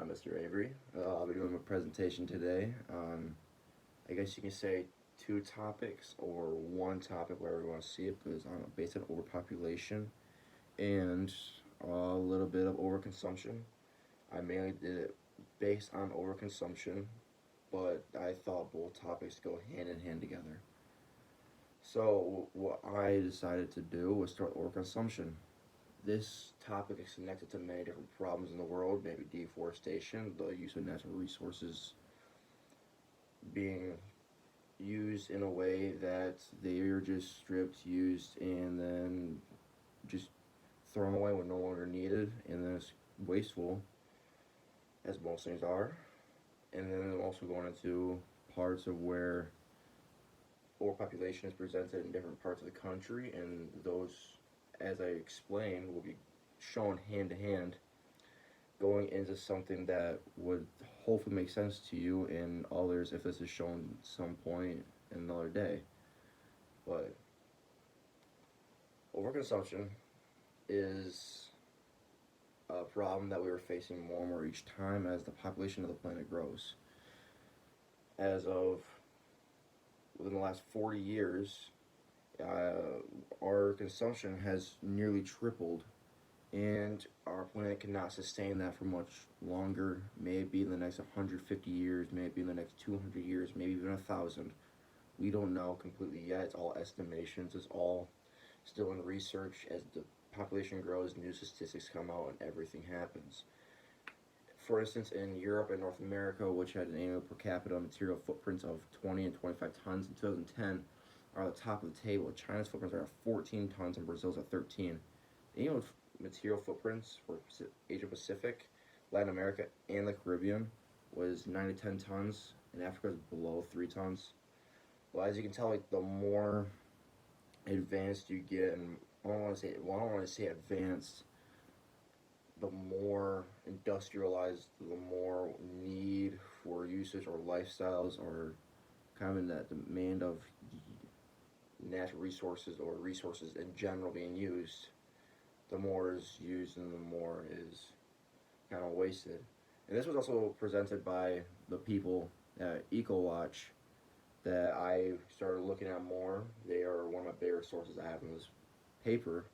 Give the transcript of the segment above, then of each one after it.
I'm Mr. Avery. I'll be doing a presentation today on, I guess you can say, two topics or one topic, wherever you want to see it, but it's based on overpopulation and a little bit of overconsumption. I mainly did it based on overconsumption, but I thought both topics go hand in hand together. So, what I decided to do was start overconsumption. This topic is connected to many different problems in the world, maybe deforestation, the use of natural resources being used in a way that they are just stripped, used, and then just thrown away when no longer needed, and then it's wasteful, as most things are. And then I'm also going into parts of where overpopulation is presented in different parts of the country, and those, as I explained, will be shown hand to hand, going into something that would hopefully make sense to you and others if this is shown some point in another day. But overconsumption is a problem that we are facing more and more each time as the population of the planet grows. As of within the last 40 years, our consumption has nearly tripled, and our planet cannot sustain that for much longer. Maybe in the next 150 years, maybe in the next 200 years, maybe even 1,000. We don't know completely yet. It's all estimations. It's all still in research. As the population grows, new statistics come out, and everything happens. For instance, in Europe and North America, which had an annual per capita material footprints of 20 and 25 tons in 2010, are at the top of the table. China's footprints are at 14 tons and Brazil's at 13. The annual material footprints for Asia Pacific, Latin America, and the Caribbean was 9 to 10 tons, and Africa is below 3 tons. Well, as you can tell, like, the more advanced you get, and I don't want to say advanced, the more industrialized, the more need for usage or lifestyles or kind of in that demand of natural resources or resources in general being used, the more is used and the more is kind of wasted. And this was also presented by the people at EcoWatch that I started looking at more. They are one of my bigger sources I have in this paper.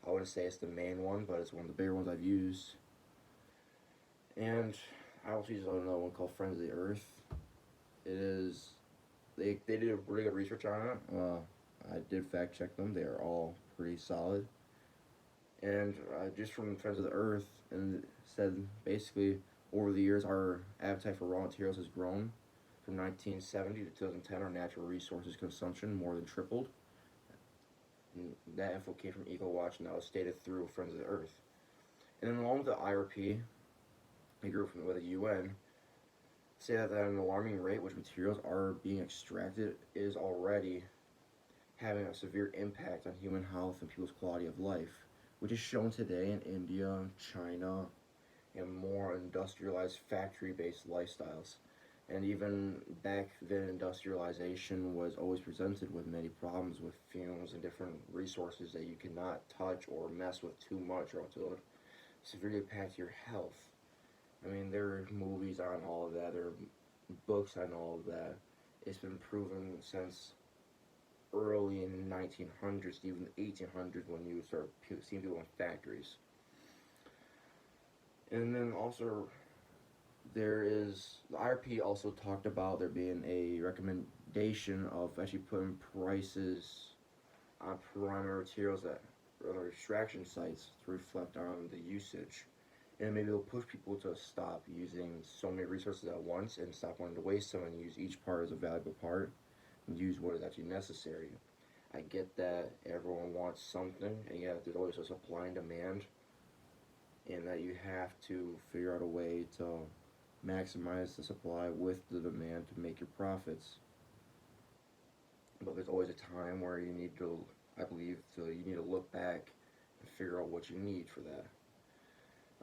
I wouldn't say it's the main one, but it's one of the bigger ones I've used. And I also use another one called Friends of the Earth. It is, they did a really good research on it. I did fact check them. They are all pretty solid. And just from Friends of the Earth, and it said basically over the years our appetite for raw materials has grown. From 1970 to 2010, our natural resources consumption more than tripled. And that info came from EcoWatch, and that was stated through Friends of the Earth. And then along with the IRP, a group from the UN, say that at an alarming rate which materials are being extracted is already having a severe impact on human health and people's quality of life, which is shown today in India, China, and more industrialized factory-based lifestyles. And even back then, industrialization was always presented with many problems with fumes and different resources that you cannot touch or mess with too much, or else it will severely impact your health. I mean, there are movies on all of that, there are books on all of that. It's been proven since early in the 1900s, even the 1800s, when you start seeing people in factories. And then also, the IRP also talked about there being a recommendation of actually putting prices on primary materials that are extraction sites to reflect on the usage. And maybe it'll push people to stop using so many resources at once and stop wanting to waste them and use each part as a valuable part and use what is actually necessary. I get that everyone wants something, and yet there's always a supply and demand, and that you have to figure out a way to maximize the supply with the demand to make your profits. But there's always a time where you need to, I believe, you need to look back and figure out what you need for that.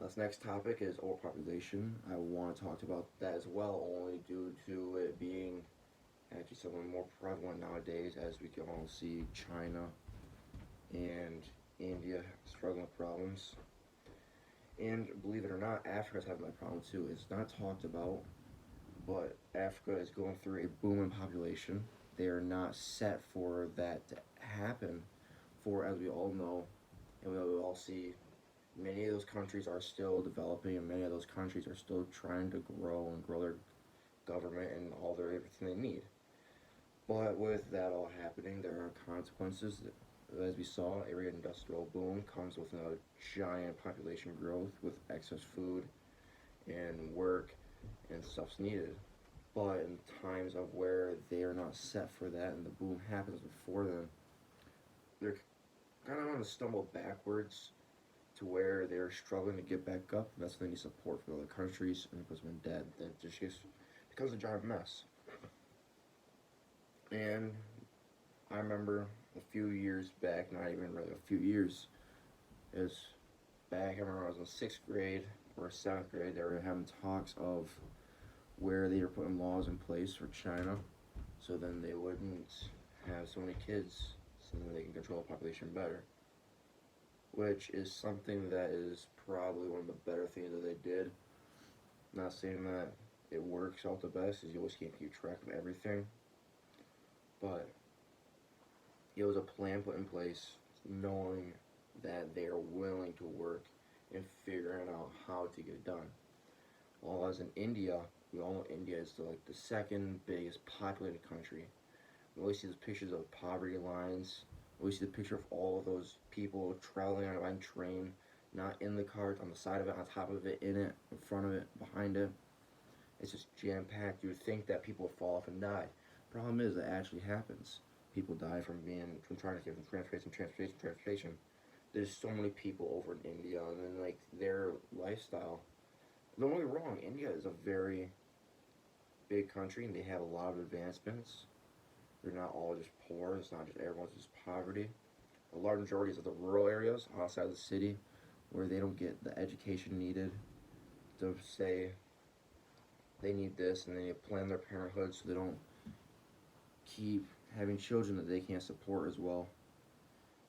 This next topic is overpopulation. I want to talk about that as well, only due to it being actually something more prevalent nowadays, as we can all see China and India struggling with problems. And believe it or not, Africa's having that problem too. It's not talked about, but Africa is going through a boom in population. They are not set for that to happen. For, as we all know, and we all see, many of those countries are still developing, and many of those countries are still trying to grow and grow their government and all their everything they need. But with that all happening, there are consequences. As we saw, every industrial boom comes with a giant population growth with excess food and work and stuff's needed. But in times of where they are not set for that and the boom happens before them, they're kind of going to stumble backwards to where they're struggling to get back up. And that's when they need support from other countries, and it puts them in debt. That just becomes a giant mess. And I remember a few years back, not even really a few years, is back, I remember I was in 6th grade or 7th grade, they were having talks of where they were putting laws in place for China so then they wouldn't have so many kids so then they can control the population better. Which is something that is probably one of the better things that they did. Not saying that it works out the best, as you always can't keep track of everything. But it was a plan put in place knowing that they are willing to work and figuring out how to get it done. While as in India, we all know India is the second biggest populated country. We always see those pictures of poverty lines. We always see the picture of all of those people traveling on a train, not in the cart, on the side of it, on top of it, in it, in front of it, behind it. It's just jam-packed. You would think that people would fall off and die. Problem is, it actually happens. People die from trying to get from transportation. There's so many people over in India, and then their lifestyle. Don't get me wrong, India is a very big country, and they have a lot of advancements. They're not all just poor. It's not just everyone's just poverty. A large majority is of the rural areas outside the city, where they don't get the education needed to say they need this, and they plan their parenthood so they don't keep having children that they can't support as well.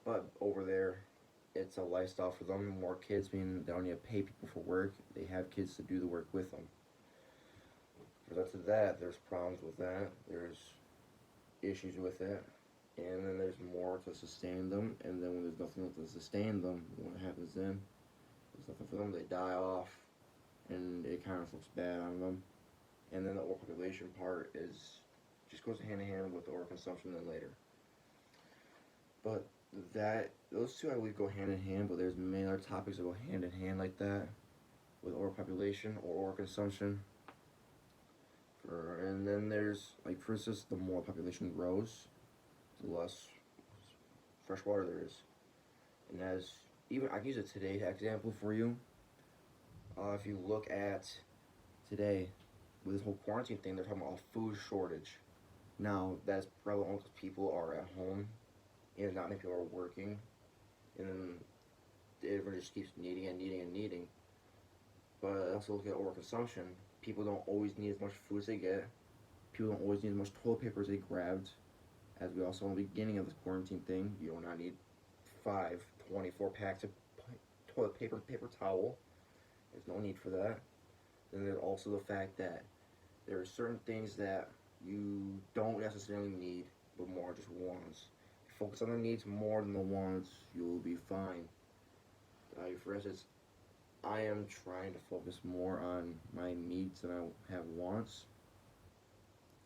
But over there, it's a lifestyle for them. More kids mean they don't need to pay people for work. They have kids to do the work with them. For that, there's problems with that. There's issues with it. And then there's more to sustain them. And then when there's nothing else to sustain them, what happens then? There's nothing for them. They die off. And it kind of looks bad on them. And then the overpopulation part just goes hand in hand with the overconsumption then later. But those two I believe go hand in hand, but there's many other topics that go hand in hand like that with overpopulation or overconsumption. And then there's, for instance, the more population grows, the less fresh water there is. And I can use a today example for you. If you look at today, with this whole quarantine thing, they're talking about a food shortage. Now, that's probably only because people are at home and not many people are working, and then everyone just keeps needing. But also look at overconsumption. People don't always need as much food as they get. People don't always need as much toilet paper as they grabbed. As we also in the beginning of this quarantine thing, you do not need 24 packs of toilet paper and paper towel. There's no need for that. Then there's also the fact that there are certain things that you don't necessarily need, but more just wants. If you focus on the needs more than the wants, you'll be fine. For instance, I am trying to focus more on my needs than I have wants.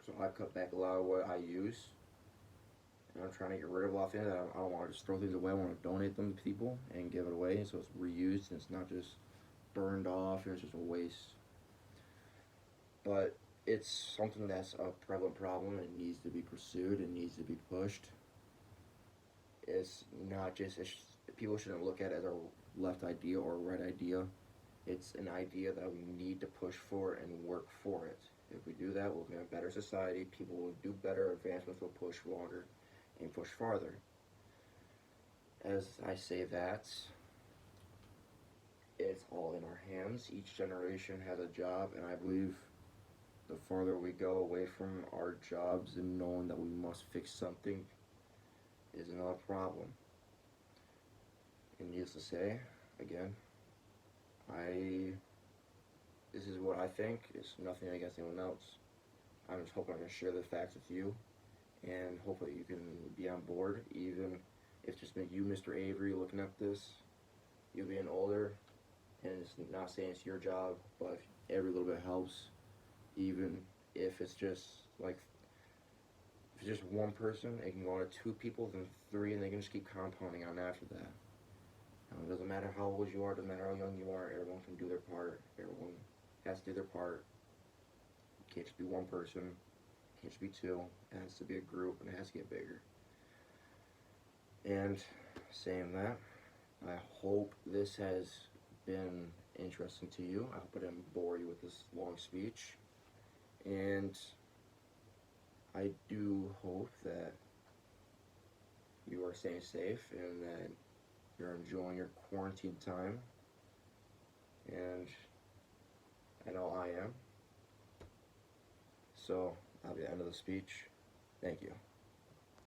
So I cut back a lot of what I use. And I'm trying to get rid of a lot of things. I don't want to just throw things away. I want to donate them to people and give it away so it's reused and it's not just burned off and it's just a waste. But it's something that's a prevalent problem. It needs to be pursued. It needs to be pushed. It's not just, people shouldn't look at it as a left idea or a right idea. It's an idea that we need to push for and work for it. If we do that, we'll have a better society. People will do better. Advancements will push longer and push farther. As I say that, it's all in our hands. Each generation has a job, and I believe the farther we go away from our jobs and knowing that we must fix something is another problem. And needless to say, again, I I this is what I think. It's nothing against anyone else. I'm just hoping I can share the facts with you, and hopefully you can be on board, even if it's just you, Mr. Avery, looking at this. You being older, and it's not saying it's your job, but if every little bit helps, even if it's just like if it's just one person, it can go on to two people, then three, and they can just keep compounding on after that. It doesn't matter how old you are, doesn't matter how young you are, everyone can do their part. Everyone has to do their part. It can't just be one person, it can't just be two. It has to be a group, and it has to get bigger. And saying that, I hope this has been interesting to you. I hope I didn't bore you with this long speech. And I do hope that you are staying safe and that you're enjoying your quarantine time. And I know I am. So that'll be the end of the speech. Thank you.